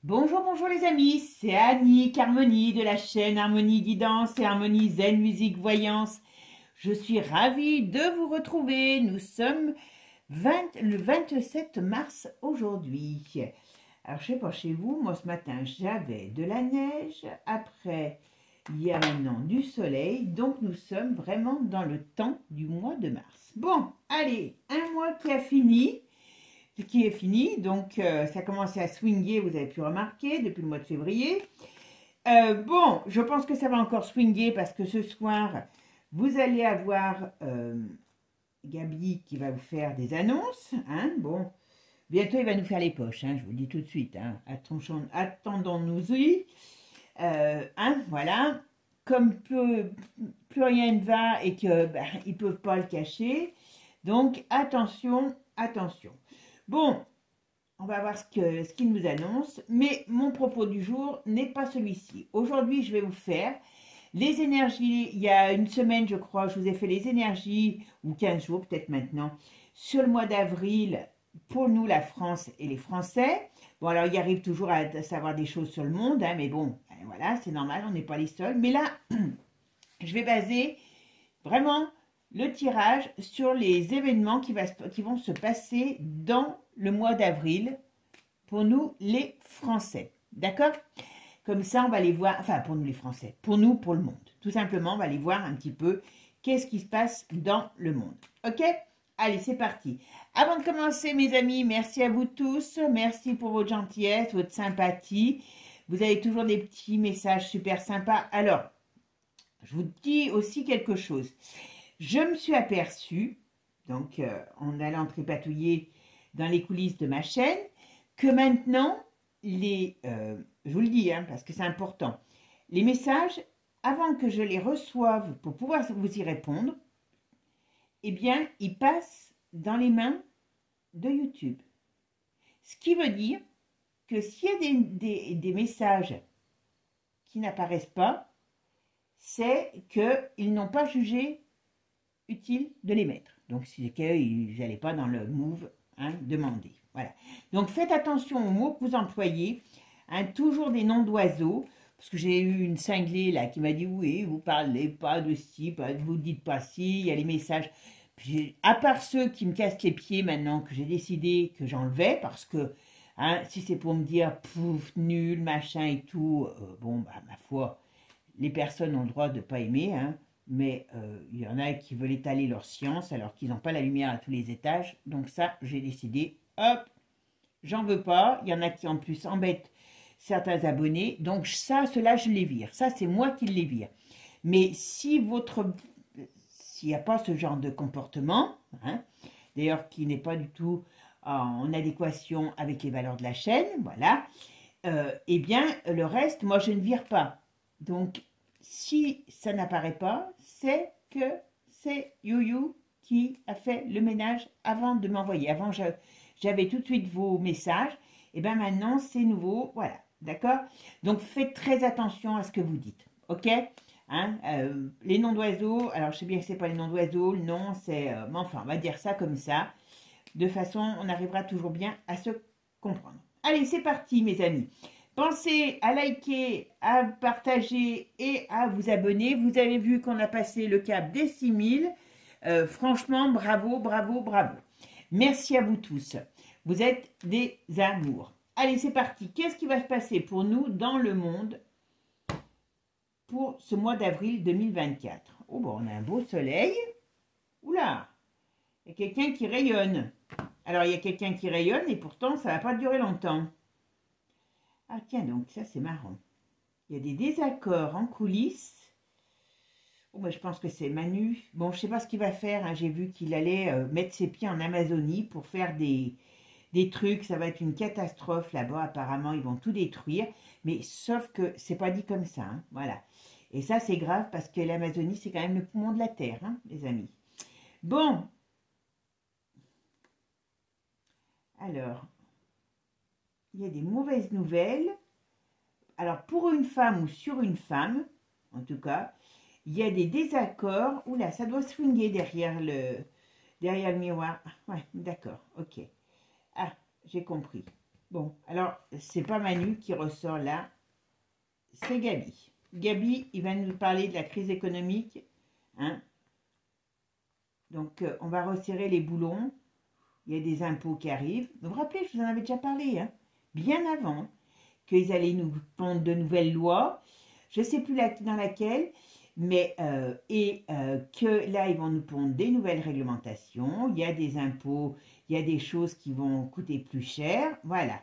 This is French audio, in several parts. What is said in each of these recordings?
Bonjour, bonjour les amis, c'est Annick Harmonie de la chaîne Harmonie Guidance et Harmonie Zen Musique Voyance. Je suis ravie de vous retrouver. Nous sommes le 27 mars aujourd'hui. Alors je sais pas chez vous, moi ce matin j'avais de la neige, après il y a maintenant du soleil, donc nous sommes vraiment dans le temps du mois de mars. Bon, allez, un mois qui est fini, donc ça a commencé à swinguer, vous avez pu remarquer, depuis le mois de février. Bon, je pense que ça va encore swinguer parce que ce soir, vous allez avoir Gabi qui va vous faire des annonces. Hein, bon, bientôt il va nous faire les poches, hein, je vous le dis tout de suite. Hein, attendons-nous-y. Voilà, comme plus rien ne va et qu'ils ne peuvent pas le cacher. Donc attention, attention. Bon, on va voir ce qu'il nous annonce, mais mon propos du jour n'est pas celui-ci. Aujourd'hui, je vais vous faire les énergies. Il y a une semaine, je crois, je vous ai fait les énergies, ou 15 jours peut-être maintenant, sur le mois d'avril, pour nous, la France et les Français. Bon, alors, il arrive toujours à savoir des choses sur le monde, hein, mais bon, voilà, c'est normal, on n'est pas les seuls. Mais là, je vais baser vraiment le tirage sur les événements qui vont se passer dans le mois d'avril pour nous les Français. D'accord? Comme ça, on va les voir, enfin pour nous les Français, pour nous, pour le monde. Tout simplement, on va aller voir un petit peu qu'est-ce qui se passe dans le monde. Ok? Allez, c'est parti. Avant de commencer, mes amis, merci à vous tous. Merci pour votre gentillesse, votre sympathie. Vous avez toujours des petits messages super sympas. Alors, je vous dis aussi quelque chose. Je me suis aperçue, donc en allant tripatouiller dans les coulisses de ma chaîne, que maintenant, je vous le dis, hein, parce que c'est important, les messages, avant que je les reçoive pour pouvoir vous y répondre, eh bien, ils passent dans les mains de YouTube. Ce qui veut dire que s'il y a des messages qui n'apparaissent pas, c'est qu'ils n'ont pas jugé utile de les mettre. Donc, c'est qu'ils n'allaient pas dans le move, hein, demander. Voilà. Donc, faites attention aux mots que vous employez. Hein, toujours des noms d'oiseaux. Parce que j'ai eu une cinglée là qui m'a dit oui, vous parlez pas de ci, vous dites pas ci, il y a les messages. Puis, à part ceux qui me cassent les pieds maintenant, que j'ai décidé que j'enlevais, parce que hein, si c'est pour me dire pouf, nul, machin et tout, bon, bah, ma foi, les personnes ont le droit de ne pas aimer, hein. Mais il y en a qui veulent étaler leur science alors qu'ils n'ont pas la lumière à tous les étages. Donc ça, j'ai décidé, hop, j'en veux pas. Il y en a qui en plus embêtent certains abonnés. Donc ça, cela, je les vire. Ça, c'est moi qui les vire. Mais s'il n'y a pas ce genre de comportement, hein, d'ailleurs qui n'est pas du tout en adéquation avec les valeurs de la chaîne, voilà, eh bien, le reste, moi, je ne vire pas. Donc, si ça n'apparaît pas, c'est que c'est You qui a fait le ménage avant de m'envoyer. Avant, j'avais tout de suite vos messages. Et bien maintenant, c'est nouveau. Voilà, d'accord? Donc, faites très attention à ce que vous dites. OK? Hein, les noms d'oiseaux, alors je sais bien que ce n'est pas les noms d'oiseaux, le nom, c'est... mais enfin, on va dire ça comme ça. De façon, on arrivera toujours bien à se comprendre. Allez, c'est parti, mes amis. Pensez à liker, à partager et à vous abonner. Vous avez vu qu'on a passé le cap des 6000. Franchement, bravo, bravo, bravo. Merci à vous tous. Vous êtes des amours. Allez, c'est parti. Qu'est-ce qui va se passer pour nous dans le monde pour ce mois d'avril 2024? Oh, bon, on a un beau soleil. Oula, il y a quelqu'un qui rayonne. Alors, il y a quelqu'un qui rayonne et pourtant, ça ne va pas durer longtemps. Ah tiens donc, ça c'est marrant. Il y a des désaccords en coulisses. Oh, bah, je pense que c'est Manu. Bon, je ne sais pas ce qu'il va faire. Hein. J'ai vu qu'il allait mettre ses pieds en Amazonie pour faire des trucs. Ça va être une catastrophe là-bas. Apparemment, ils vont tout détruire. Mais sauf que c'est pas dit comme ça. Hein. Voilà. Et ça, c'est grave parce que l'Amazonie, c'est quand même le poumon de la Terre, hein, les amis. Bon. Alors... il y a des mauvaises nouvelles. Alors, pour une femme ou sur une femme, en tout cas, il y a des désaccords. Oula, ça doit swinguer derrière le miroir. Ouais, d'accord, ok. Ah, j'ai compris. Bon, alors, c'est pas Manu qui ressort là, c'est Gabi. Gabi, il va nous parler de la crise économique. Hein. Donc, on va resserrer les boulons. Il y a des impôts qui arrivent. Vous vous rappelez, je vous en avais déjà parlé, hein, bien avant, qu'ils allaient nous pondre de nouvelles lois. Je ne sais plus dans laquelle, mais que là, ils vont nous pondre des nouvelles réglementations. Il y a des impôts, il y a des choses qui vont coûter plus cher. Voilà.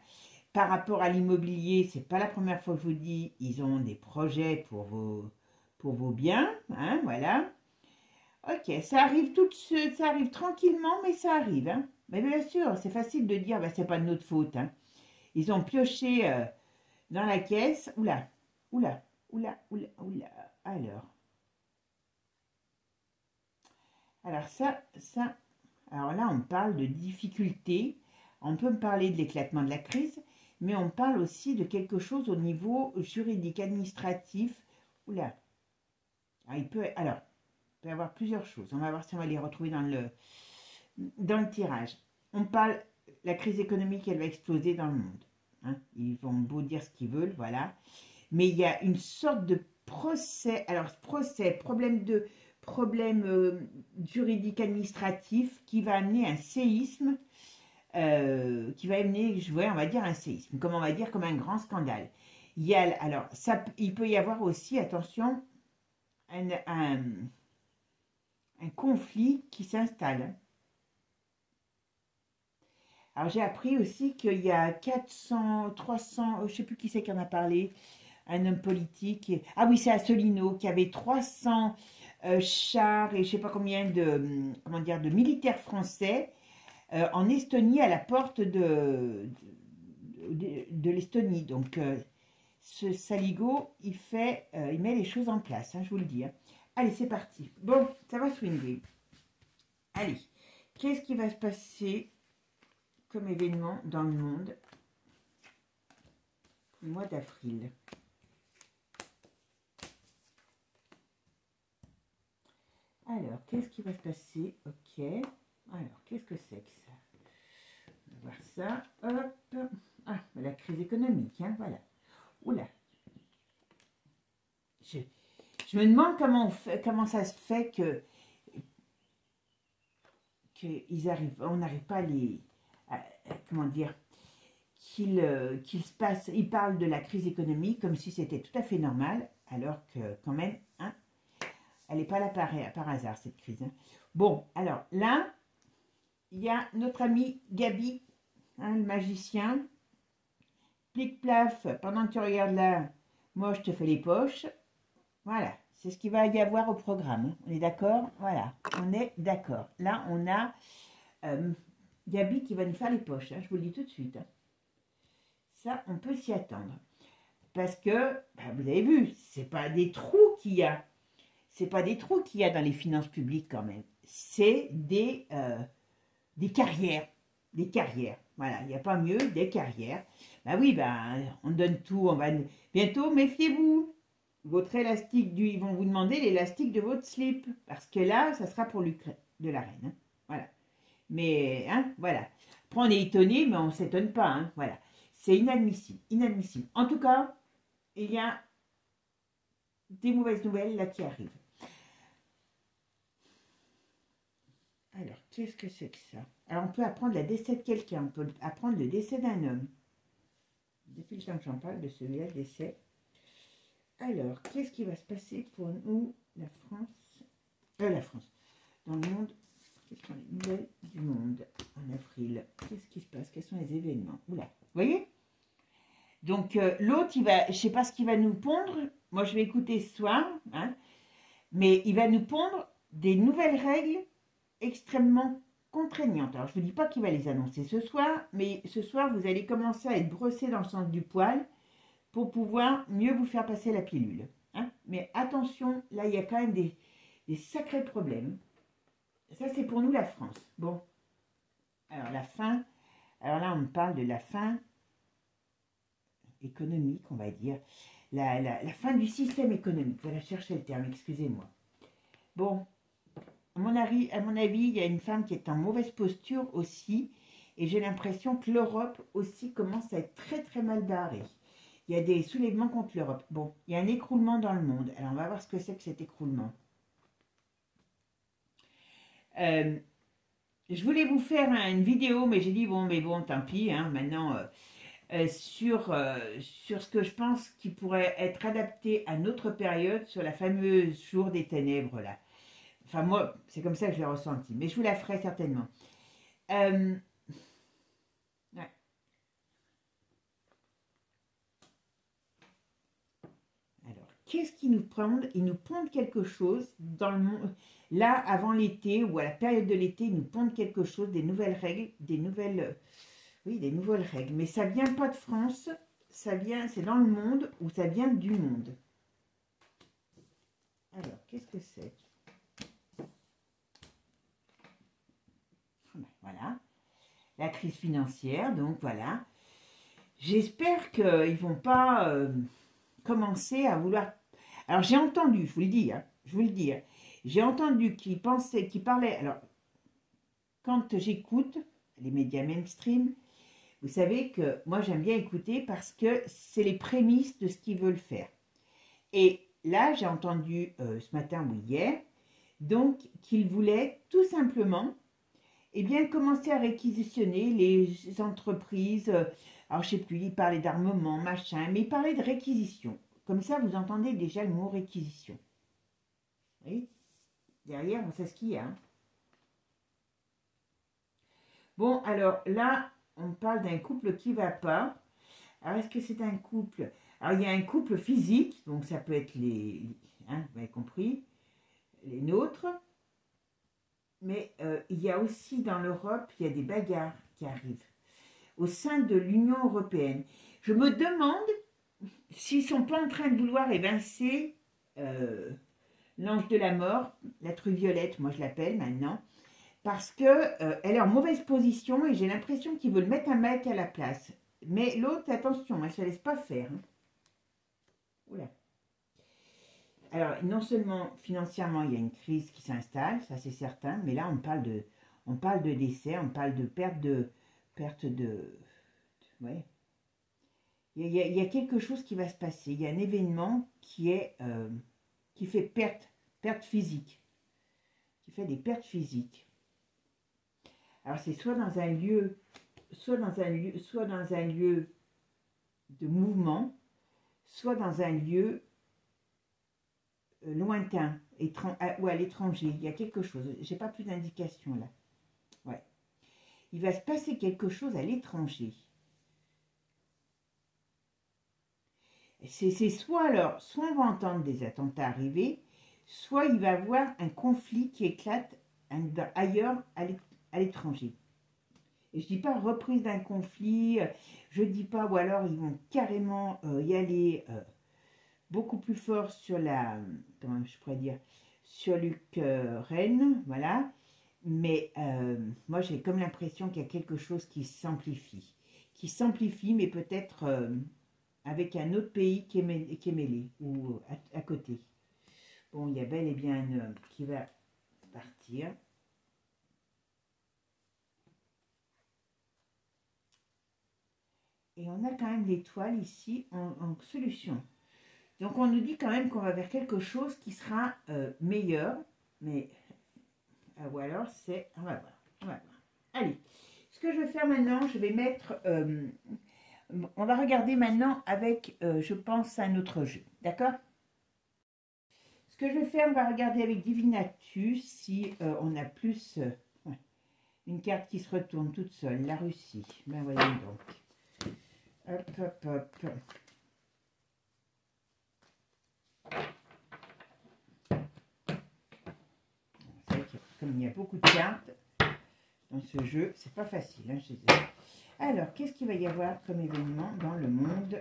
Par rapport à l'immobilier, c'est pas la première fois que je vous dis, ils ont des projets pour vos biens. Hein, voilà. Ok, ça arrive ça arrive tranquillement, mais ça arrive. Hein. Mais bien sûr, c'est facile de dire, bah, c'est pas de notre faute. Hein. Ils ont pioché dans la caisse. Oula, oula, oula, oula, oula. Alors ça. Alors là, on parle de difficultés. On peut me parler de l'éclatement de la crise, mais on parle aussi de quelque chose au niveau juridique, administratif. Oula. Alors, il peut y avoir plusieurs choses. On va voir si on va les retrouver dans le tirage. On parle, la crise économique, elle va exploser dans le monde. Hein. Ils vont beau dire ce qu'ils veulent, voilà. Mais il y a une sorte de procès, alors procès, problème juridique administratif qui va amener un séisme, qui va amener, on va dire un séisme, comme on va dire comme un grand scandale. Alors, il peut y avoir aussi, attention, un conflit qui s'installe. Alors j'ai appris aussi qu'il y a 400, 300, je ne sais plus qui c'est qui en a parlé, un homme politique. Ah oui, c'est Asselineau qui avait 300 chars et je ne sais pas combien de militaires français en Estonie, à la porte de l'Estonie. Donc ce saligo, il met les choses en place, hein, je vous le dis. Hein. Allez, c'est parti. Bon, ça va swinguer. Allez, qu'est-ce qui va se passer comme événement dans le monde au mois d'avril? Alors, qu'est-ce qui va se passer? Ok. Alors, qu'est-ce que c'est que ça? On va voir ça. Hop. Ah, la crise économique, hein, voilà. Oula. Je me demande comment ça se fait on n'arrive pas à les... comment dire, qu'il se passe, il parle de la crise économique comme si c'était tout à fait normal, alors que quand même, hein, elle n'est pas là par hasard, cette crise. Hein. Bon, alors là, il y a notre ami Gabi, hein, le magicien. Plic-plaf, pendant que tu regardes là, moi je te fais les poches. Voilà, c'est ce qu'il va y avoir au programme. Hein. On est d'accord? Voilà, on est d'accord. Là, on a Gabi qui va nous faire les poches, hein, je vous le dis tout de suite. Hein. Ça, on peut s'y attendre. Parce que, vous avez vu, c'est pas des trous qu'il y a. C'est pas des trous qu'il y a dans les finances publiques quand même. C'est des carrières. Des carrières. Voilà, il n'y a pas mieux, des carrières. Oui, on donne tout. Bientôt, méfiez-vous. Votre élastique, ils vont vous demander l'élastique de votre slip. Parce que là, ça sera pour l'Ukraine de la reine. Hein. Voilà. Mais, hein, voilà. Après, on est étonné, mais on ne s'étonne pas. Hein, voilà. C'est inadmissible. Inadmissible. En tout cas, il y a des mauvaises nouvelles là qui arrivent. Alors, qu'est-ce que c'est que ça? Alors, on peut apprendre le décès de quelqu'un. On peut apprendre le décès d'un homme. Depuis le temps que j'en parle de celui-là, décès. Alors, qu'est-ce qui va se passer pour nous, la France, dans le monde? Quelles sont les nouvelles du monde en avril? Qu'est-ce qui se passe? Quels sont les événements? Oula, vous voyez? Donc, l'autre, je ne sais pas ce qu'il va nous pondre. Moi, je vais écouter ce soir. Hein, mais il va nous pondre des nouvelles règles extrêmement contraignantes. Alors, je ne vous dis pas qu'il va les annoncer ce soir, mais ce soir, vous allez commencer à être brossé dans le sens du poil pour pouvoir mieux vous faire passer la pilule. Hein. Mais attention, là, il y a quand même des sacrés problèmes. Ça, c'est pour nous, la France. Bon. Alors, la fin. Alors là, on me parle de la fin économique, on va dire. La fin du système économique. Voilà, chercher le terme, excusez-moi. Bon. À mon avis, il y a une femme qui est en mauvaise posture aussi. Et j'ai l'impression que l'Europe aussi commence à être très très mal barrée. Il y a des soulèvements contre l'Europe. Bon, il y a un écroulement dans le monde. Alors, on va voir ce que c'est que cet écroulement. Je voulais vous faire une vidéo, mais j'ai dit, bon, mais bon, tant pis, hein, maintenant, sur ce que je pense qui pourrait être adapté à notre période, sur la fameuse jour des ténèbres, là. Enfin, moi, c'est comme ça que je l'ai ressenti, mais je vous la ferai certainement. Ouais. Alors, qu'est-ce qu'ils nous pondent? Ils nous pondent quelque chose dans le monde. Là, avant l'été, ou à la période de l'été, ils nous pondent quelque chose, des nouvelles règles, oui, des nouvelles règles. Mais ça vient pas de France, ça vient, c'est dans le monde, ou ça vient du monde. Alors, qu'est-ce que c'est? Voilà, la crise financière, donc voilà. J'espère qu'ils ne vont pas commencer à vouloir... Alors, j'ai entendu, je vous le dis, hein, j'ai entendu qu'ils parlaient... Alors, quand j'écoute les médias mainstream, vous savez que moi, j'aime bien écouter parce que c'est les prémices de ce qu'ils veulent faire. Et là, j'ai entendu ce matin ou hier, donc, qu'ils voulaient tout simplement... eh bien, commencer à réquisitionner les entreprises. Alors, je ne sais plus, il parlait d'armement, machin, mais il parlait de réquisition. Comme ça, vous entendez déjà le mot réquisition. Vous voyez? Derrière, on sait ce qu'il y a. Hein. Bon, alors là, on parle d'un couple qui ne va pas. Alors, est-ce que c'est un couple? Alors, il y a un couple physique, donc ça peut être hein, vous avez compris, les nôtres. Mais il y a aussi dans l'Europe, il y a des bagarres qui arrivent au sein de l'Union européenne. Je me demande s'ils ne sont pas en train de vouloir évincer l'ange de la mort, la true violette, moi je l'appelle maintenant, parce qu'elle est en mauvaise position et j'ai l'impression qu'ils veulent mettre un mec à la place. Mais l'autre, attention, elle ne se laisse pas faire. Hein. Oula. Alors, non seulement financièrement, il y a une crise qui s'installe, ça c'est certain, mais là, on parle de décès, on parle de perte de... ouais. Il y a quelque chose qui va se passer. Il y a un événement qui fait perte physique, qui fait des pertes physiques. Alors, c'est soit dans un lieu de mouvement, soit dans un lieu lointain ou à l'étranger. Il y a quelque chose. J'ai pas plus d'indications là. Ouais. Il va se passer quelque chose à l'étranger. C'est soit alors, soit on va entendre des attentats arriver, soit il va y avoir un conflit qui éclate ailleurs à l'étranger. Et je dis pas reprise d'un conflit, je dis pas, ou alors ils vont carrément y aller beaucoup plus fort sur comment je pourrais dire, sur l'Ukraine, voilà. Mais moi, j'ai comme l'impression qu'il y a quelque chose qui s'amplifie. Mais peut-être avec un autre pays qui est mêlé, ou à côté. Bon, il y a bel et bien un homme qui va partir. Et on a quand même l'étoile ici en solution. Donc, on nous dit quand même qu'on va vers quelque chose qui sera meilleur. Mais, ou alors, on va voir. Allez, ce que je vais faire maintenant, je vais mettre... on va regarder maintenant avec, je pense, un autre jeu. D'accord? Ce que je vais faire, on va regarder avec Divinatus si on a plus... ouais, une carte qui se retourne toute seule. La Russie. Ben voyons donc. Hop, hop, hop. Comme il y a beaucoup de cartes dans ce jeu, c'est pas facile. Hein, alors, qu'est-ce qu'il va y avoir comme événement dans le monde?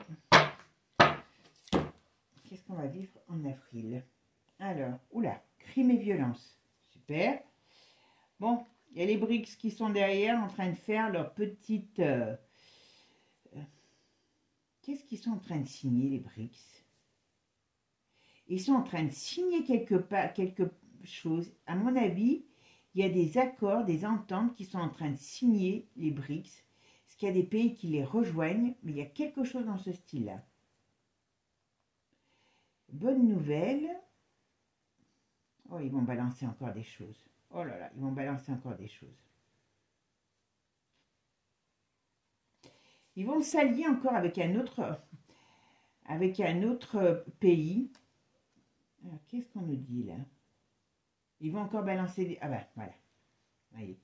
Qu'est-ce qu'on va vivre en avril? Alors, oula, crime et violence. Super. Bon, il y a les BRICS qui sont derrière en train de faire leur petite... Qu'est-ce qu'ils sont en train de signer, les BRICS? Ils sont en train de signer quelque chose. À mon avis, il y a des accords, des ententes qui sont en train de signer les BRICS. Parce qu'il y a des pays qui les rejoignent, mais il y a quelque chose dans ce style-là. Bonne nouvelle. Oh, ils vont balancer encore des choses. Oh là là, ils vont balancer encore des choses. Ils vont s'allier encore avec un autre pays. Alors, qu'est-ce qu'on nous dit là? Ils vont encore balancer des... Ah ben, voilà. Voyez.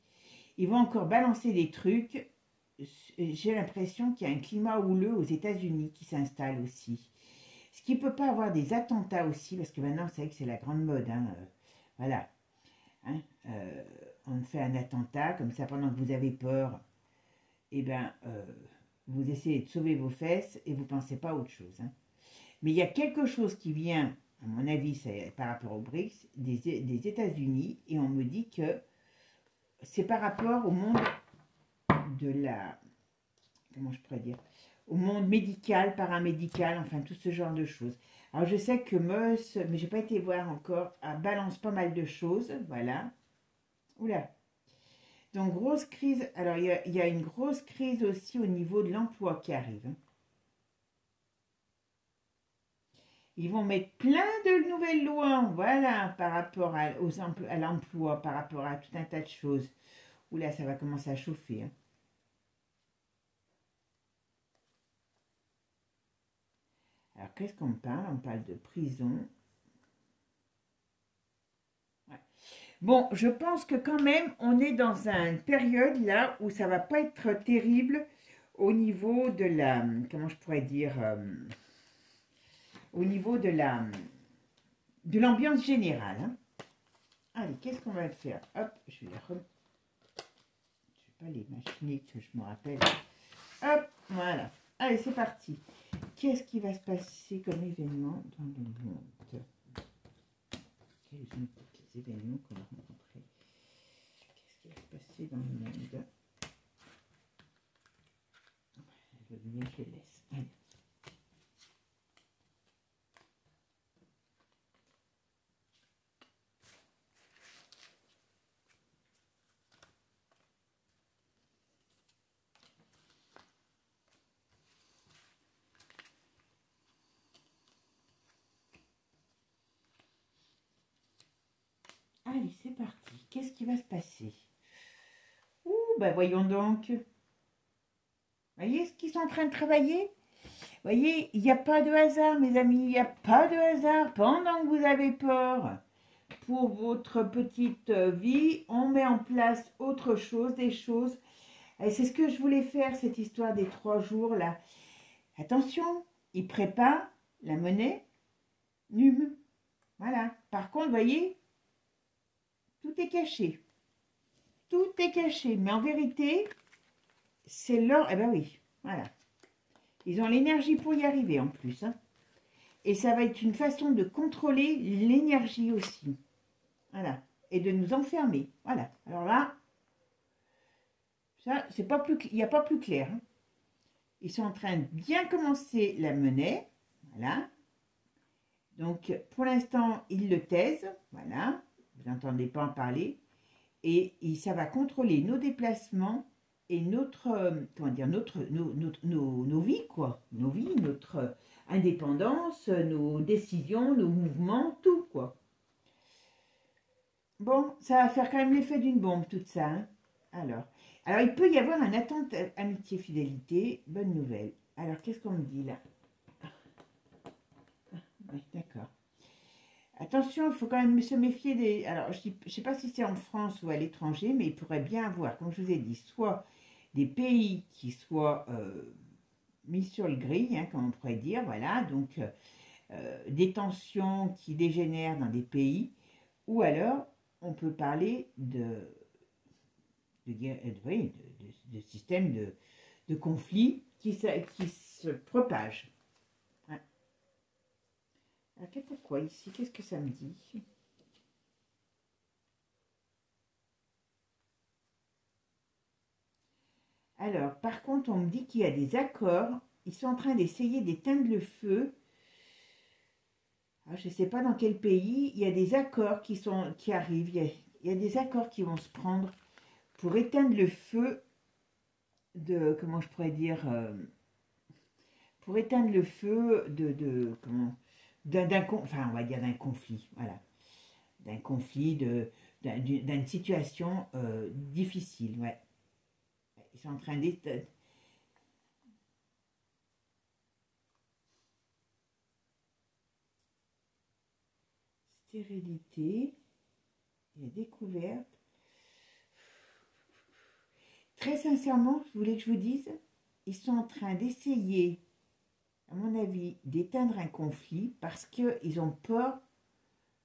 Ils vont encore balancer des trucs. J'ai l'impression qu'il y a un climat houleux aux États-Unis qui s'installe aussi. Ce qui ne peut pas avoir des attentats aussi, parce que maintenant, c'est vrai que c'est la grande mode. Hein, voilà. Hein, on fait un attentat, comme ça, pendant que vous avez peur, eh ben, vous essayez de sauver vos fesses et vous ne pensez pas à autre chose. Hein. Mais il y a quelque chose qui vient, à mon avis, c'est par rapport aux BRICS, des États-Unis, et on me dit que c'est par rapport au monde de la... Comment je pourrais dire? Au monde médical, paramédical, enfin tout ce genre de choses. Alors je sais que Meus, mais j'ai pas été voir encore, balance pas mal de choses, voilà. Oula. Donc grosse crise, alors il y a une grosse crise aussi au niveau de l'emploi qui arrive. Ils vont mettre plein de nouvelles lois, voilà, par rapport à l'emploi, par rapport à tout un tas de choses. Oula, ça va commencer à chauffer. Hein. Alors, qu'est-ce qu'on parle? On parle de prison. Ouais. Bon, je pense que quand même, on est dans une période là où ça va pas être terrible au niveau de la... Comment je pourrais dire au niveau de l'ambiance générale. Hein. Allez, qu'est-ce qu'on va faire? Hop, je vais pas les machiner que je me rappelle. Hop, voilà. Allez, c'est parti. Qu'est-ce qui va se passer comme événement dans le monde? Quels sont les événements qu'on va rencontrer? Qu'est-ce qui va se passer dans le monde? Je les laisse. Allez. Allez, c'est parti. Qu'est-ce qui va se passer? Ouh, ben voyons donc. Voyez ce qu'ils sont en train de travailler? Voyez, il n'y a pas de hasard, mes amis. Il n'y a pas de hasard. Pendant que vous avez peur pour votre petite vie, on met en place autre chose, des choses. Et c'est ce que je voulais faire, cette histoire des 3 jours là. Attention, ils préparent la monnaie NUM. Voilà. Par contre, voyez, tout est caché. Tout est caché. Mais en vérité, c'est leur... Eh ben oui, voilà. Ils ont l'énergie pour y arriver en plus. Hein. Et ça va être une façon de contrôler l'énergie aussi. Voilà. Et de nous enfermer. Voilà. Alors là, ça, c'est pas plus, il n'y a pas plus clair. Hein. Ils sont en train de bien commencer la monnaie. Voilà. Donc, pour l'instant, ils le taisent. Voilà. Vous n'entendez pas en parler. Et ça va contrôler nos déplacements et notre, comment dire, nos vies, quoi. Nos vies, notre indépendance, nos décisions, nos mouvements, tout, quoi. Bon, ça va faire quand même l'effet d'une bombe, tout ça. Hein. Alors, il peut y avoir un attente amitié, fidélité. Bonne nouvelle. Alors, qu'est-ce qu'on me dit là? Oui, d'accord. Attention, il faut quand même se méfier des... Alors, je ne sais pas si c'est en France ou à l'étranger, mais il pourrait bien avoir, comme je vous ai dit, soit des pays qui soient mis sur le grill, hein, comme on pourrait dire, voilà, donc des tensions qui dégénèrent dans des pays, ou alors on peut parler de systèmes de conflits qui se propagent. Ouais. Alors, pourquoi ici? Qu'est-ce que ça me dit? Alors, par contre, on me dit qu'il y a des accords. Ils sont en train d'essayer d'éteindre le feu. Alors, je ne sais pas dans quel pays. Il y a des accords qui arrivent. il y a des accords qui vont se prendre pour éteindre le feu de, comment je pourrais dire, pour éteindre le feu comment, enfin, on va dire d'un conflit, voilà, d'un conflit, d'une situation difficile, ouais. Ils sont en train d'éteindre. Stérilité et découverte. Très sincèrement, vous voulez que je vous dise, ils sont en train d'essayer, à mon avis, d'éteindre un conflit parce qu'ils ont peur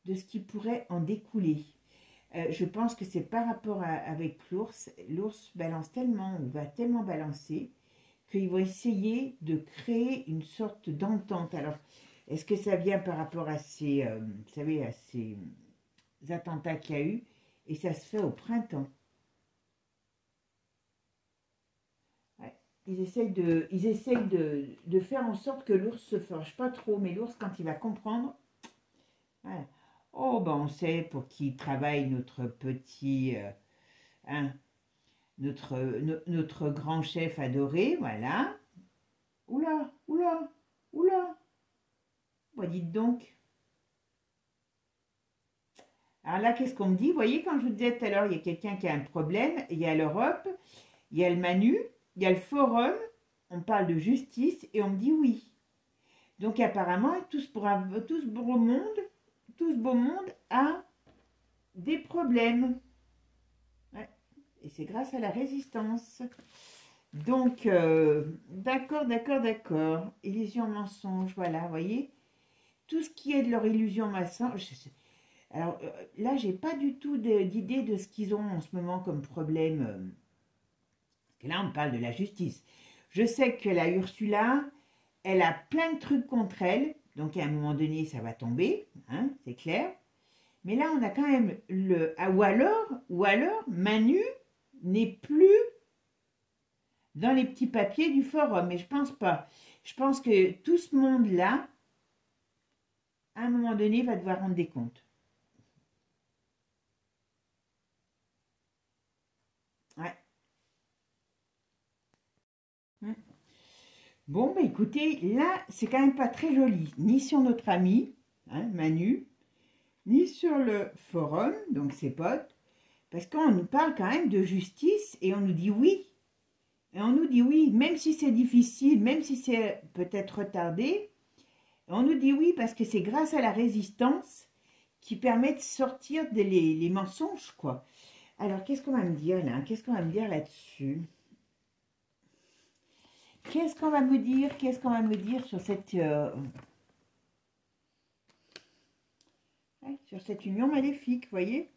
de ce qui pourrait en découler. Je pense que c'est par rapport avec l'ours. L'ours balance tellement, ou va tellement balancer, qu'ils vont essayer de créer une sorte d'entente. Alors, est-ce que ça vient par rapport à ces, vous savez, à ces attentats qu'il y a eu, et ça se fait au printemps. Ouais. Ils essayent de faire en sorte que l'ours se forge pas trop, mais l'ours, quand il va comprendre, voilà. Oh, ben on sait pour qui travaille notre petit, hein, notre grand chef adoré, voilà. Oula, oula, oula. Bon, dites donc. Alors là, qu'est-ce qu'on me dit? Vous voyez, quand je vous disais tout à l'heure, il y a quelqu'un qui a un problème, il y a l'Europe, il y a le Manu, il y a le Forum, on parle de justice et on me dit oui. Donc apparemment, tout ce beau monde a des problèmes. Ouais. Et c'est grâce à la résistance. Donc, d'accord, d'accord, d'accord. Illusion, mensonge, voilà, vous voyez. Tout ce qui est de leur illusion, mensonge. Alors là, j'ai pas du tout d'idée de ce qu'ils ont en ce moment comme problème. Parce que là, on parle de la justice. Je sais que la Ursula, elle a plein de trucs contre elle. Donc, à un moment donné, ça va tomber. Hein, c'est clair. Mais là, on a quand même le... Ah, ou alors, Manu n'est plus dans les petits papiers du forum. Mais je pense pas. Je pense que tout ce monde-là, à un moment donné, va devoir rendre des comptes. Ouais. Bon, bah écoutez, là, c'est quand même pas très joli, ni sur notre ami, hein, Manu, ni sur le forum, donc ses potes, parce qu'on nous parle quand même de justice et on nous dit oui. Et on nous dit oui, même si c'est difficile, même si c'est peut-être retardé, on nous dit oui parce que c'est grâce à la résistance qui permet de sortir les mensonges, quoi. Alors, qu'est-ce qu'on va me dire là? Qu'est-ce qu'on va me dire là-dessus? Qu'est-ce qu'on va me dire? Qu'est-ce qu'on va me dire sur cette union maléfique, vous voyez?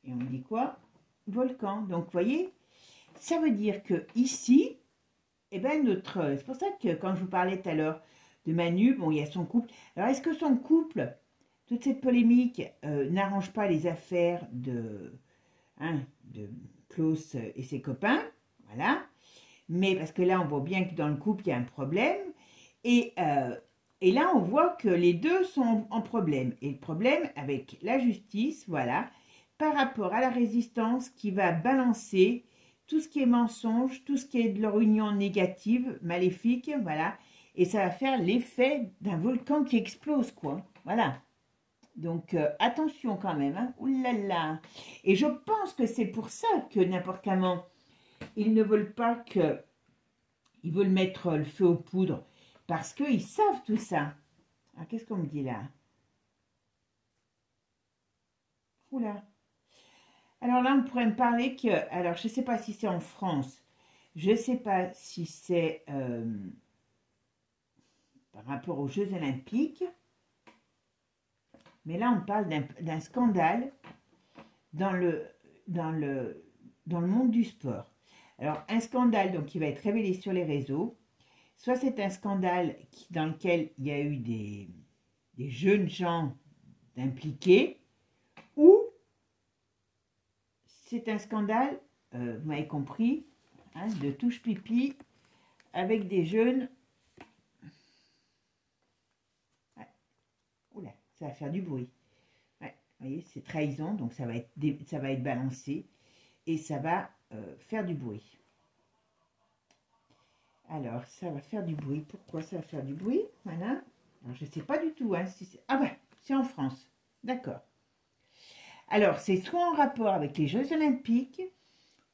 Et on me dit quoi? Volcan. Donc, vous voyez, ça veut dire que ici, eh ben c'est pour ça que quand je vous parlais tout à l'heure de Manu, bon, il y a son couple. Alors, est-ce que son couple, toute cette polémique, n'arrange pas les affaires de Klaus et ses copains? Voilà. Mais parce que là, on voit bien que dans le couple, il y a un problème. Et là, on voit que les deux sont en problème. Et le problème avec la justice, voilà, par rapport à la résistance qui va balancer tout ce qui est mensonge, tout ce qui est de leur union négative, maléfique, voilà. Et ça va faire l'effet d'un volcan qui explose, quoi. Voilà. Donc, attention quand même. Hein. Ouh là là. Et je pense que c'est pour ça que n'importe comment, ils ne veulent pas que... Ils veulent mettre le feu aux poudres parce qu'ils savent tout ça. Alors, qu'est-ce qu'on me dit là? Oula. Alors là, on pourrait me parler que... Alors, je ne sais pas si c'est en France. Je ne sais pas si c'est par rapport aux Jeux Olympiques. Mais là, on parle d'un scandale dans le monde du sport. Alors, un scandale donc, qui va être révélé sur les réseaux. Soit c'est un scandale dans lequel il y a eu des jeunes gens impliqués, ou c'est un scandale, vous m'avez compris, hein, de touche pipi avec des jeunes. Ouais. Oula, ça va faire du bruit. Ouais. Vous voyez, c'est trahison, donc ça va être balancé et ça va faire du bruit. Alors, ça va faire du bruit. Pourquoi ça va faire du bruit? Voilà. Alors, je ne sais pas du tout. Hein, si ah ben, c'est en France. D'accord. Alors, c'est soit en rapport avec les Jeux Olympiques,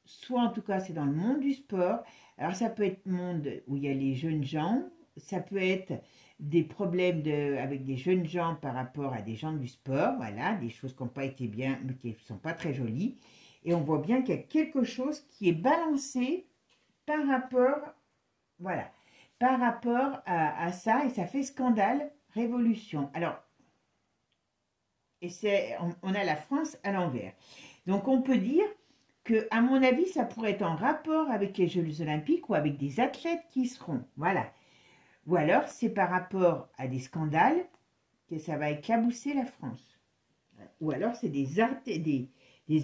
soit en tout cas, c'est dans le monde du sport. Alors, ça peut être monde où il y a les jeunes gens. Ça peut être des problèmes avec des jeunes gens par rapport à des gens du sport. Voilà, des choses qui n'ont pas été bien, mais qui ne sont pas très jolies. Et on voit bien qu'il y a quelque chose qui est balancé par rapport, voilà, par rapport à ça. Et ça fait scandale, révolution. Alors, et on a la France à l'envers. Donc, on peut dire que, à mon avis, ça pourrait être en rapport avec les Jeux Olympiques ou avec des athlètes qui y seront. Voilà. Ou alors, c'est par rapport à des scandales que ça va éclabousser la France. Ou alors, c'est des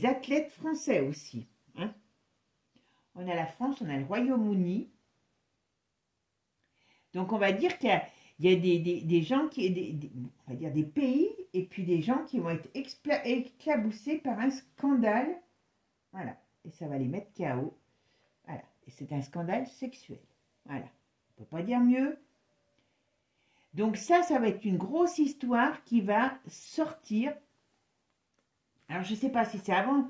athlètes français aussi. Hein. On a la France, on a le Royaume-Uni. Donc, on va dire qu'il y a des gens on va dire des pays et puis des gens qui vont être éclaboussés par un scandale. Voilà. Et ça va les mettre KO. Voilà. Et c'est un scandale sexuel. Voilà. On ne peut pas dire mieux. Donc ça va être une grosse histoire qui va sortir. Alors, je ne sais pas si c'est avant.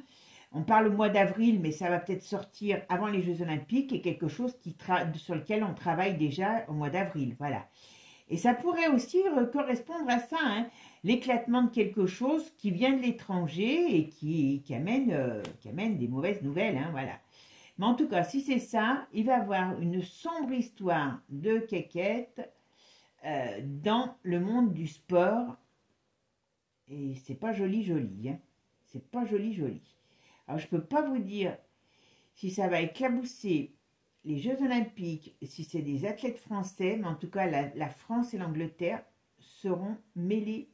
On parle au mois d'avril, mais ça va peut-être sortir avant les Jeux Olympiques et quelque chose sur lequel on travaille déjà au mois d'avril. Voilà. Et ça pourrait aussi correspondre à ça, hein, l'éclatement de quelque chose qui vient de l'étranger et qui amène des mauvaises nouvelles. Hein, voilà. Mais en tout cas, si c'est ça, il va y avoir une sombre histoire de quéquette dans le monde du sport. Et c'est pas joli, joli. Hein. C'est pas joli, joli. Alors, je ne peux pas vous dire si ça va éclabousser les Jeux Olympiques, si c'est des athlètes français, mais en tout cas, la France et l'Angleterre seront mêlés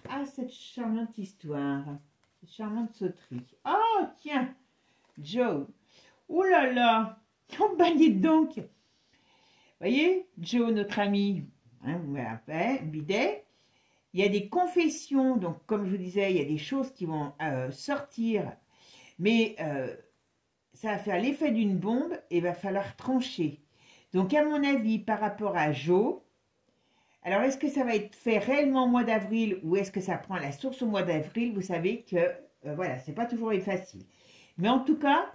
à cette charmante histoire, cette charmante sauterie. Oh, tiens, Joe. Oh là là. Oh, bah, dites donc. Vous voyez, Joe, notre ami, hein, Bidet, il y a des confessions, donc comme je vous disais, il y a des choses qui vont sortir, mais ça va faire l'effet d'une bombe et il va falloir trancher. Donc à mon avis, par rapport à Joe, alors est-ce que ça va être fait réellement au mois d'avril ou est-ce que ça prend la source au mois d'avril? Vous savez que, voilà, c'est pas toujours facile. Mais en tout cas,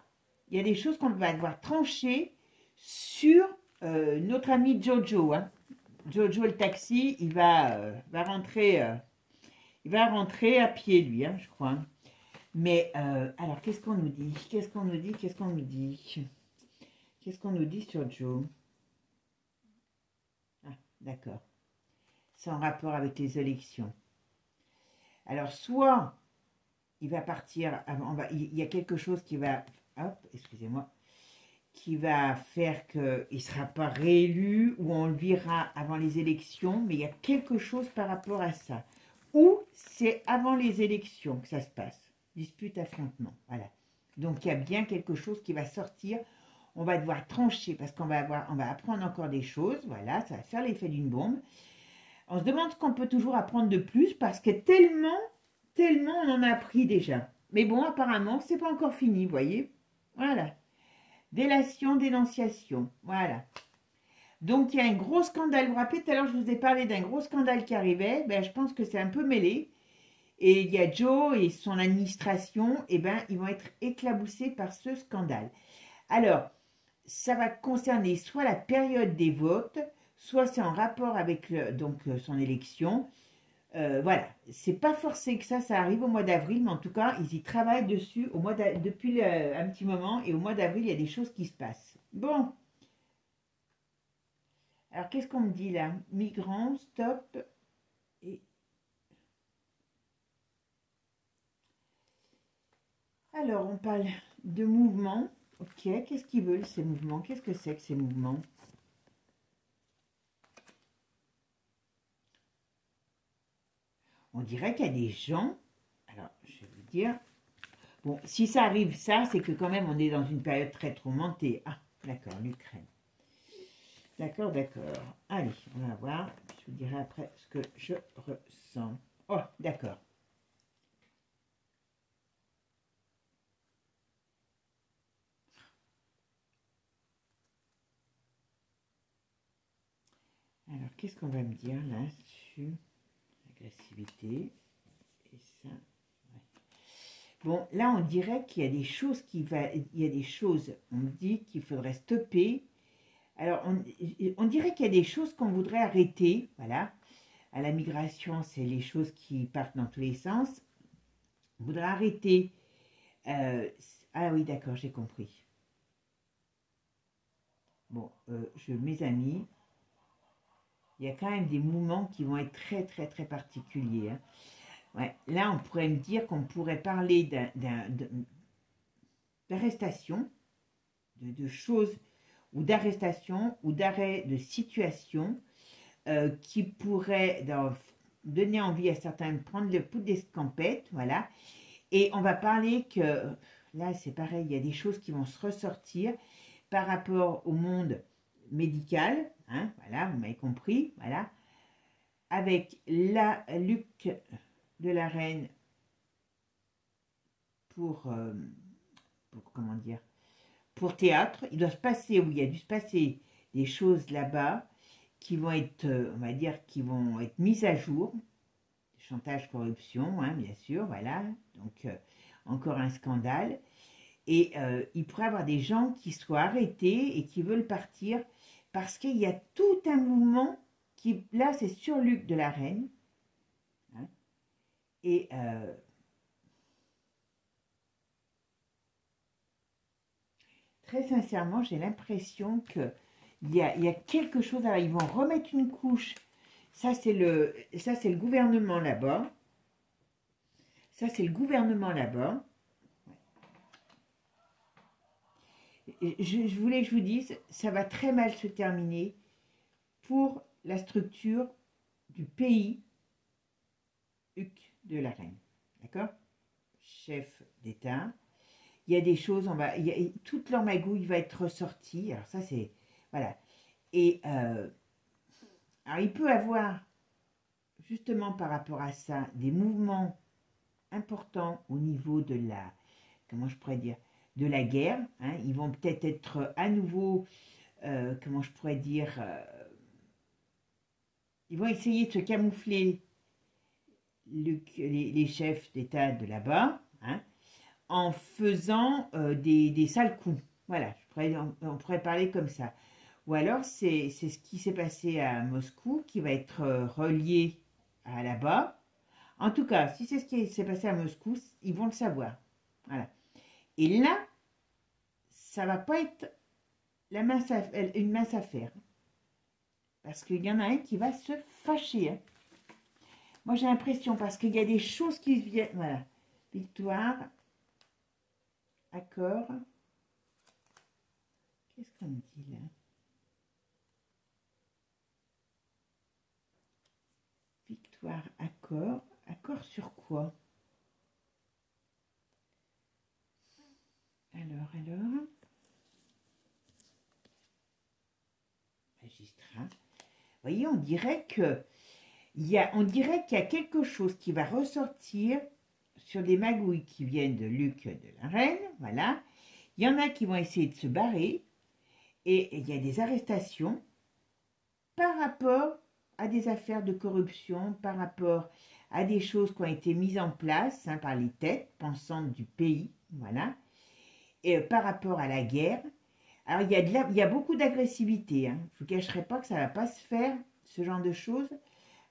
il y a des choses qu'on va devoir trancher sur notre ami Jojo, hein. Jojo le taxi, il va rentrer à pied lui, hein, je crois. Mais alors qu'est-ce qu'on nous dit? Qu'est-ce qu'on nous dit? Qu'est-ce qu'on nous dit? Qu'est-ce qu'on nous dit sur Joe? Ah, d'accord. C'est en rapport avec les élections. Alors soit il va partir avant, il y a quelque chose qui va, hop, excusez-moi, qui va faire qu'il ne sera pas réélu ou on le verra avant les élections, mais il y a quelque chose par rapport à ça. Ou c'est avant les élections que ça se passe. Dispute, affrontement, voilà. Donc il y a bien quelque chose qui va sortir. On va devoir trancher parce qu'on va apprendre encore des choses. Voilà, ça va faire l'effet d'une bombe. On se demande ce qu'on peut toujours apprendre de plus parce que tellement on en a appris déjà. Mais bon, apparemment, c'est pas encore fini, vous voyez. Voilà. Délation, dénonciation. Voilà. Donc, il y a un gros scandale. Vous vous rappelez, tout à l'heure, je vous ai parlé d'un gros scandale qui arrivait. Ben, je pense que c'est un peu mêlé. Et il y a Joe et son administration. Et ben, ils vont être éclaboussés par ce scandale. Alors, ça va concerner soit la période des votes, soit c'est en rapport avec son élection. Voilà, c'est pas forcé que ça arrive au mois d'avril, mais en tout cas, ils y travaillent dessus depuis un petit moment, et au mois d'avril, il y a des choses qui se passent. Bon, alors qu'est-ce qu'on me dit là? Migrants, stop, et... Alors, on parle de mouvements, ok, qu'est-ce qu'ils veulent ces mouvements? Qu'est-ce que c'est que ces mouvements? On dirait qu'il y a des gens, alors je vais vous dire, bon, si ça arrive ça, c'est que quand même on est dans une période très tourmentée. Ah, d'accord, l'Ukraine. D'accord, d'accord. Allez, on va voir, je vous dirai après ce que je ressens. Oh, d'accord. Alors, qu'est-ce qu'on va me dire là sur l'agressivité et ça? Ouais. Bon, là, on dirait qu'il y a des choses il y a des choses, on me dit qu'il faudrait stopper. Alors, on dirait qu'il y a des choses qu'on voudrait arrêter, voilà. À la migration, c'est les choses qui partent dans tous les sens. On voudrait arrêter. Ah oui, d'accord, j'ai compris. Bon, mes amis, il y a quand même des mouvements qui vont être très, très, très particuliers. Hein. Ouais, là, on pourrait me dire qu'on pourrait parler d'arrestation, de choses, ou d'arrestation, ou d'arrêt de situation qui pourrait donner envie à certains de prendre le pouls d'escampette, voilà. Et on va parler que, là c'est pareil, il y a des choses qui vont se ressortir par rapport au monde médical, hein, voilà, vous m'avez compris, voilà, avec la Luc de la Reine pour comment dire, pour théâtre, il doit se passer, ou il y a dû se passer des choses là-bas qui vont être, on va dire, qui vont être mises à jour, chantage, corruption, hein, bien sûr, voilà, donc encore un scandale, et il pourrait y avoir des gens qui soient arrêtés et qui veulent partir, parce qu'il y a tout un mouvement qui, là, c'est sur Luc de la Reine, hein, et très sincèrement, j'ai l'impression que il y a quelque chose, alors ils vont remettre une couche, ça c'est le gouvernement là-bas, ça c'est le gouvernement là-bas, je voulais que je vous dise, ça va très mal se terminer pour la structure du pays Huc de la Reine, d'accord, chef d'État, il y a des choses, toute leur magouille va être ressortie, alors ça c'est, voilà, et alors il peut avoir, justement par rapport à ça, des mouvements importants au niveau de la, comment je pourrais dire, de la guerre, hein. Ils vont peut-être être à nouveau, comment je pourrais dire, ils vont essayer de se camoufler, les chefs d'État de là-bas, hein, en faisant des sales coups. Voilà, on pourrait parler comme ça. Ou alors, c'est ce qui s'est passé à Moscou qui va être relié à là-bas. En tout cas, si c'est ce qui s'est passé à Moscou, ils vont le savoir. Voilà. Et là, ça va pas être une mince affaire. Parce qu'il y en a un qui va se fâcher. Hein. Moi, j'ai l'impression, parce qu'il y a des choses qui viennent. Voilà. Victoire. Accord. Qu'est-ce qu'on me dit là? Victoire, accord. Accord sur quoi? Alors. Magistrat. Vous voyez, on dirait qu'il y a quelque chose qui va ressortir sur des magouilles qui viennent de Luc de la Reine, voilà. Il y en a qui vont essayer de se barrer, et il y a des arrestations par rapport à des affaires de corruption, par rapport à des choses qui ont été mises en place, hein, par les têtes pensantes du pays, voilà, et par rapport à la guerre. Alors, il y a beaucoup d'agressivité, hein. Je ne vous cacherai pas que ça ne va pas se faire, ce genre de choses,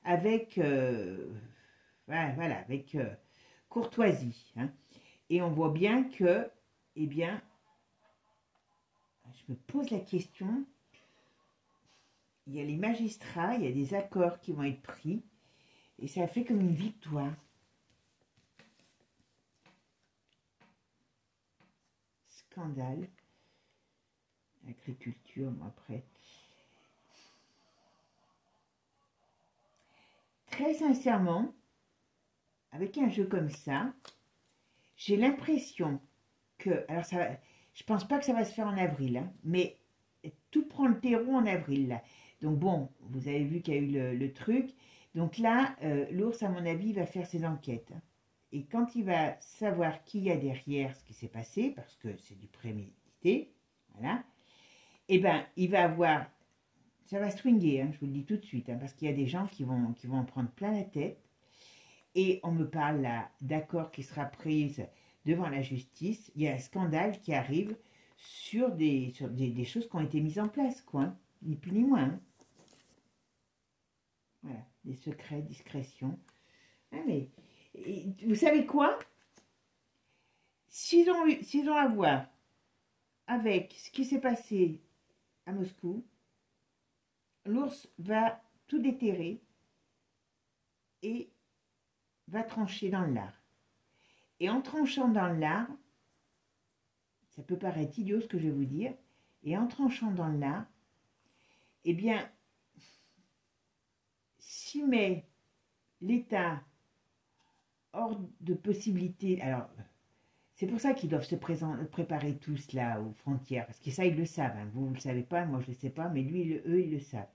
avec, voilà, avec courtoisie, hein. Et on voit bien que, eh bien, je me pose la question, il y a les magistrats, il y a des accords qui vont être pris, et ça fait comme une victoire. Scandale. Agriculture, moi, après. Très sincèrement, avec un jeu comme ça, j'ai l'impression que, alors ça, je pense pas que ça va se faire en avril, hein, mais tout prend le terreau en avril, là. Donc bon, vous avez vu qu'il y a eu le truc. Donc là, l'ours, à mon avis, va faire ses enquêtes. Hein. Et quand il va savoir qui y a derrière ce qui s'est passé, parce que c'est du prémédité, voilà, eh bien, il va avoir ça va swinguer, hein, je vous le dis tout de suite, hein, parce qu'il y a des gens qui vont en prendre plein la tête. Et on me parle là d'accord qui sera prise devant la justice. Il y a un scandale qui arrive sur des choses qui ont été mises en place, quoi. Hein, ni plus ni moins. Hein. Voilà, des secrets, discrétion. Ah, mais vous savez quoi? S'ils ont à voir avec ce qui s'est passé à Moscou, l'ours va tout déterrer et va trancher dans le lard. Et en tranchant dans le lard, ça peut paraître idiot ce que je vais vous dire, et en tranchant dans le lard, eh bien, s'il met l'État hors de possibilité, alors, c'est pour ça qu'ils doivent se préparer tous là aux frontières, parce que ça, ils le savent, hein. Vous ne le savez pas, moi je ne le sais pas, mais eux, ils le savent.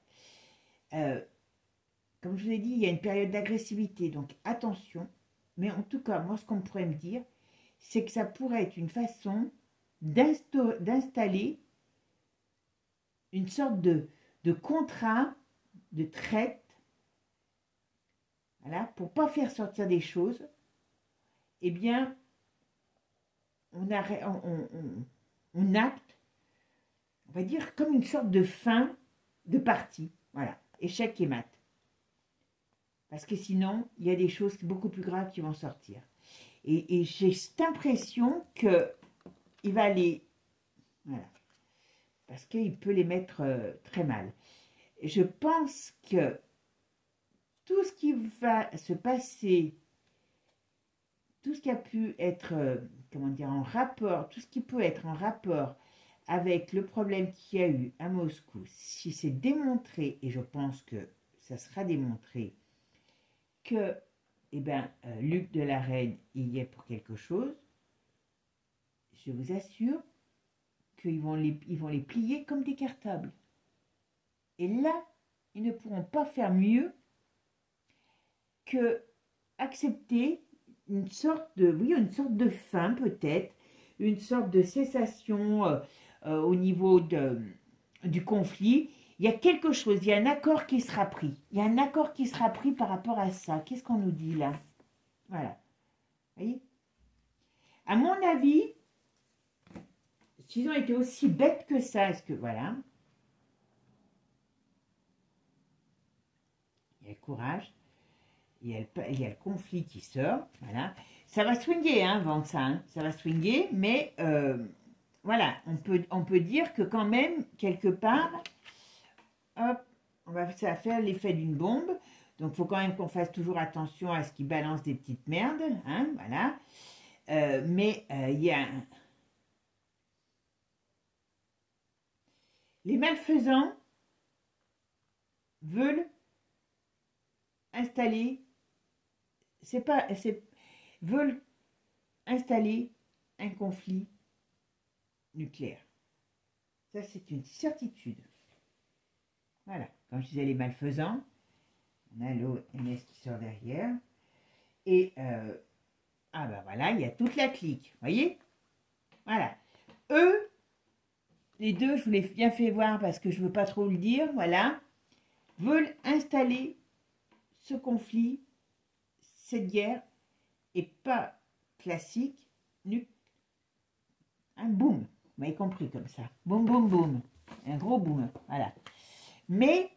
Comme je vous ai dit, il y a une période d'agressivité, donc attention. Mais en tout cas, moi, ce qu'on pourrait me dire, c'est que ça pourrait être une façon d'installer une sorte de contrat de traite, voilà, pour ne pas faire sortir des choses. Eh bien, on acte, on va dire, comme une sorte de fin de partie. Voilà, échec et mat. Parce que sinon, il y a des choses beaucoup plus graves qui vont sortir. Et j'ai cette impression qu'il va les... Voilà. Parce qu'il peut les mettre très mal. Et je pense que tout ce qui va se passer, tout ce qui a pu être, comment dire, en rapport, tout ce qui peut être en rapport avec le problème qu'il y a eu à Moscou, si c'est démontré, et je pense que ça sera démontré, que Luc de la Reine y est pour quelque chose, je vous assure qu'ils vont les plier comme des cartables. Et là, ils ne pourront pas faire mieux que accepter une sorte de fin peut-être, une sorte de cessation au niveau du conflit. Il y a quelque chose, il y a un accord qui sera pris. Il y a un accord qui sera pris par rapport à ça. Qu'est-ce qu'on nous dit là? Voilà. Vous voyez? À mon avis, s'ils ont été aussi bêtes que ça, est-ce que, voilà. Il y a le courage, il y a le conflit qui sort, voilà. Ça va swinguer, hein, avant ça, hein. Ça va swinguer, mais voilà, on peut dire que quand même, quelque part... Hop, ça va faire l'effet d'une bombe. Donc, il faut quand même qu'on fasse toujours attention à ce qui balance des petites merdes. Hein, voilà. Mais il y a... Les malfaisants veulent installer... veulent installer un conflit nucléaire. Ça, c'est une certitude. Voilà, quand je disais les malfaisants, on a l'OMS qui sort derrière. Et, ah ben voilà, il y a toute la clique, voyez? Voilà. Eux, les deux, je vous l'ai bien fait voir parce que je ne veux pas trop le dire, voilà, veulent installer ce conflit, cette guerre, et pas classique, un boom, vous m'avez compris comme ça, boum, boum, boum, un gros boom, voilà. Mais,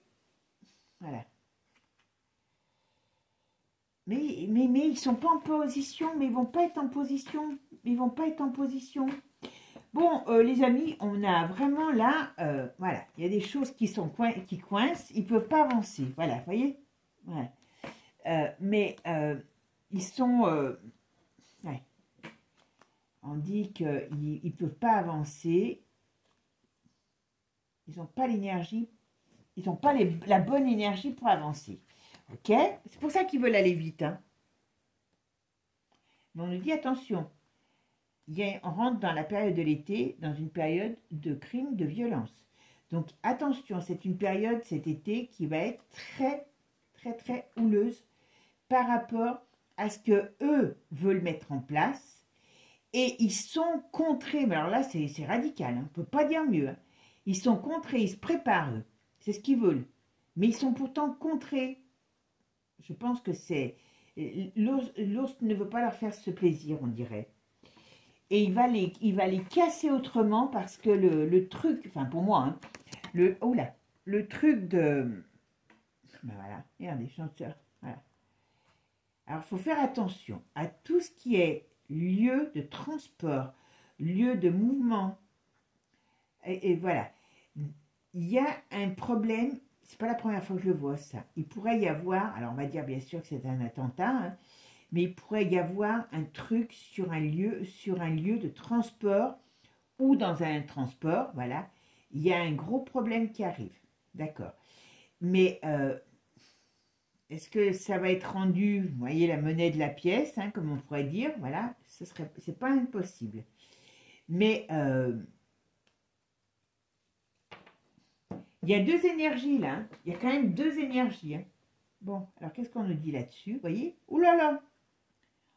voilà. Mais ils ne sont pas en position, mais ils ne vont pas être en position. Ils vont pas être en position. Bon, les amis, on a vraiment là, voilà, il y a des choses qui coincent, ils ne peuvent pas avancer. Voilà, vous voyez? Voilà. Mais ils sont... ouais. On dit qu'ils ne peuvent pas avancer. Ils n'ont pas l'énergie. Ils n'ont pas la bonne énergie pour avancer. Ok? C'est pour ça qu'ils veulent aller vite. Hein. Mais on nous dit attention. On rentre dans la période de l'été, dans une période de crime, de violence. Donc attention, c'est une période cet été qui va être très, très, très houleuse par rapport à ce que eux veulent mettre en place. Et ils sont contrés. Mais alors là, c'est radical. Hein, on ne peut pas dire mieux. Hein. Ils sont contrés, ils se préparent eux. C'est ce qu'ils veulent. Mais ils sont pourtant contrés. Je pense que c'est... L'ours ne veut pas leur faire ce plaisir, on dirait. Et il va les casser autrement parce que le truc, enfin pour moi, hein, le truc de... Ben voilà, regardez, chanteur. Voilà. Alors, il faut faire attention à tout ce qui est lieu de transport, lieu de mouvement. Et voilà. Il y a un problème, c'est pas la première fois que je le vois ça. Il pourrait y avoir, alors on va dire bien sûr que c'est un attentat, hein, mais il pourrait y avoir un truc sur un lieu de transport ou dans un transport, voilà. Il y a un gros problème qui arrive, d'accord. Mais est-ce que ça va être rendu, vous voyez, la monnaie de la pièce, hein, comme on pourrait dire, voilà, c'est pas impossible. Mais il y a deux énergies là, hein. Il y a quand même deux énergies. Hein. Bon, alors qu'est-ce qu'on nous dit là-dessus, vous voyez? Ouh là là,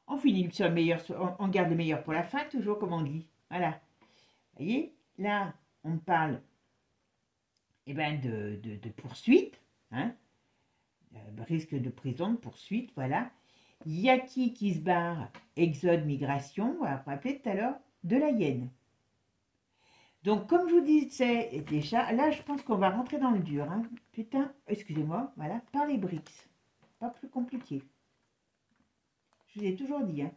on finit sur le meilleur, on garde le meilleur pour la fin, toujours comme on dit. Voilà, vous voyez, là, on parle eh ben, de poursuite, hein. Risque de prison, de poursuite, voilà. Il y a qui se barre, exode, migration, on va rappeler tout à l'heure, de la hyène. Donc, comme je vous disais déjà, là, je pense qu'on va rentrer dans le dur. Hein. Putain, excusez-moi, voilà, par les briques. Pas plus compliqué. Je vous ai toujours dit, hein.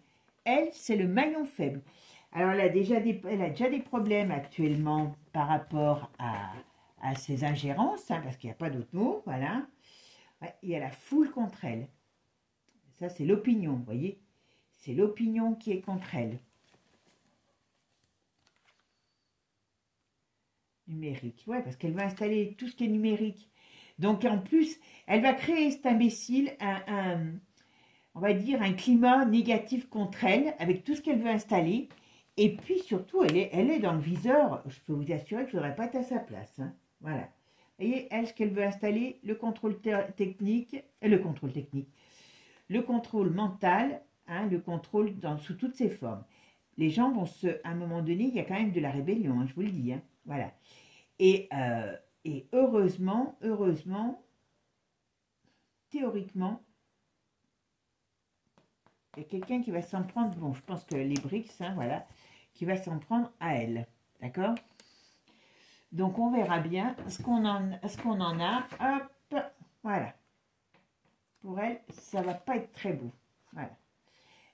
Elle, c'est le maillon faible. Alors, elle a déjà des problèmes actuellement par rapport à ses ingérences, hein, parce qu'il n'y a pas d'autre mot, voilà. Ouais, il y a la foule contre elle. Ça, c'est l'opinion, vous voyez. C'est l'opinion qui est contre elle. Numérique, ouais, parce qu'elle va installer tout ce qui est numérique. Donc, en plus, elle va créer, cet imbécile, on va dire, un climat négatif contre elle, avec tout ce qu'elle veut installer. Et puis, surtout, elle est dans le viseur. Je peux vous assurer que je ne voudrais pas être à sa place. Hein. Voilà. Vous voyez, elle, ce qu'elle veut installer, le contrôle technique, le contrôle mental, hein, le contrôle sous toutes ses formes. Les gens vont à un moment donné, il y a quand même de la rébellion, hein, je vous le dis, hein, voilà. Et heureusement, théoriquement, il y a quelqu'un qui va s'en prendre, bon, je pense que les BRICS, hein, voilà, qui va s'en prendre à elle, d'accord? Donc, on verra bien ce qu'on en a. Hop, voilà. Pour elle, ça ne va pas être très beau. Voilà.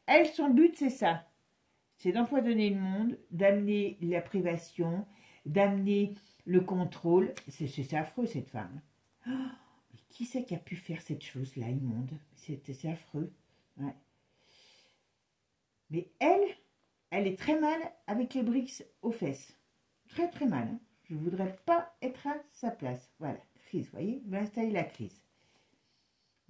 Elle, son but, c'est ça. C'est d'empoisonner le monde, d'amener la privation, d'amener le contrôle. C'est affreux, cette femme. Oh, mais qui c'est qui a pu faire cette chose-là, immonde? C'est affreux. Ouais. Mais elle est très mal avec les briques aux fesses. Très, très mal. Hein. Je ne voudrais pas être à sa place. Voilà, crise, vous voyez, on va installer la crise.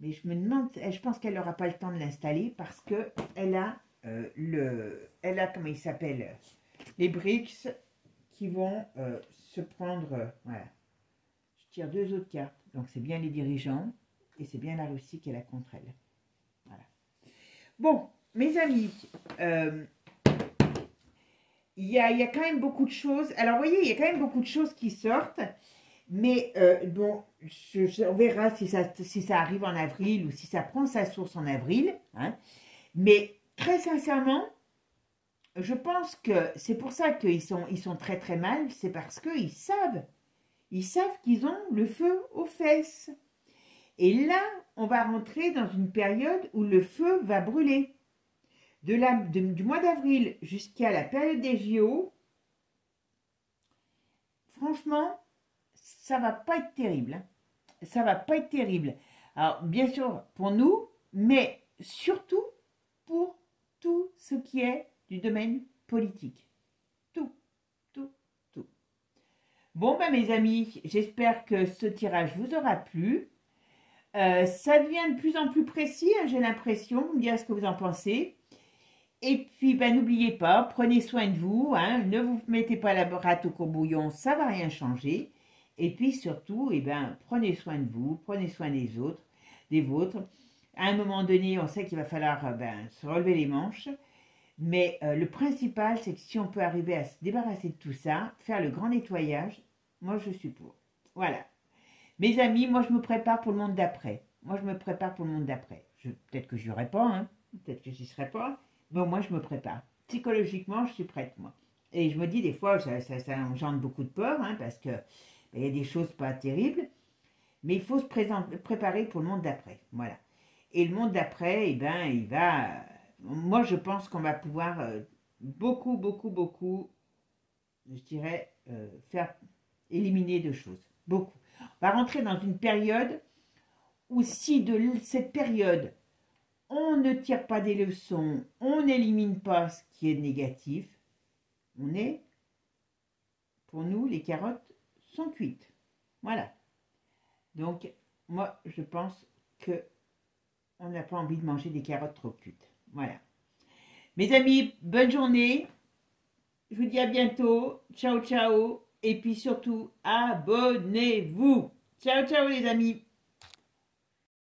Mais je me demande, je pense qu'elle n'aura pas le temps de l'installer parce qu'elle a comment il s'appelle, les BRICS qui vont se prendre, voilà. Je tire deux autres cartes. Donc c'est bien les dirigeants et c'est bien la Russie qui est là contre elle. Voilà. Bon, mes amis, il y a quand même beaucoup de choses. Alors, vous voyez, il y a quand même beaucoup de choses qui sortent. Mais bon, on verra si ça arrive en avril ou si ça prend sa source en avril. Hein. Mais très sincèrement, je pense que c'est pour ça qu'ils sont très très mal. C'est parce qu'ils savent. Ils savent qu'ils ont le feu aux fesses. Et là, on va rentrer dans une période où le feu va brûler. Du mois d'avril jusqu'à la période des JO, franchement, ça va pas être terrible. Hein. Ça va pas être terrible. Alors, bien sûr, pour nous, mais surtout pour tout ce qui est du domaine politique. Tout, tout, tout. Bon, ben, mes amis, j'espère que ce tirage vous aura plu. Ça devient de plus en plus précis, hein, j'ai l'impression. Vous me direz ce que vous en pensez. Et puis, ben, n'oubliez pas, prenez soin de vous. Hein, ne vous mettez pas la rate au courbouillon, ça ne va rien changer. Et puis surtout, eh ben, prenez soin de vous, prenez soin des autres, des vôtres. À un moment donné, on sait qu'il va falloir se relever les manches. Mais le principal, c'est que si on peut arriver à se débarrasser de tout ça, faire le grand nettoyage, moi je suis pour. Voilà. Mes amis, moi je me prépare pour le monde d'après. Moi je me prépare pour le monde d'après. Peut-être que je n'irai pas, hein. Peut-être que j'y serai pas, mais au moins je me prépare. Psychologiquement, je suis prête, moi. Et je me dis, des fois, ça engendre beaucoup de peur, hein, parce que il y a des choses pas terribles, mais il faut se préparer pour le monde d'après. Voilà. Et le monde d'après, eh ben, il va. Moi, je pense qu'on va pouvoir beaucoup, beaucoup, beaucoup, je dirais, faire éliminer de choses. Beaucoup. On va rentrer dans une période où, si de cette période, on ne tire pas des leçons, on n'élimine pas ce qui est négatif, on est, pour nous, les carottes sont cuites. Voilà. Donc, moi, je pense que on n'a pas envie de manger des carottes trop cuites. Voilà. Mes amis, bonne journée. Je vous dis à bientôt. Ciao, ciao. Et puis surtout, abonnez-vous. Ciao, ciao les amis.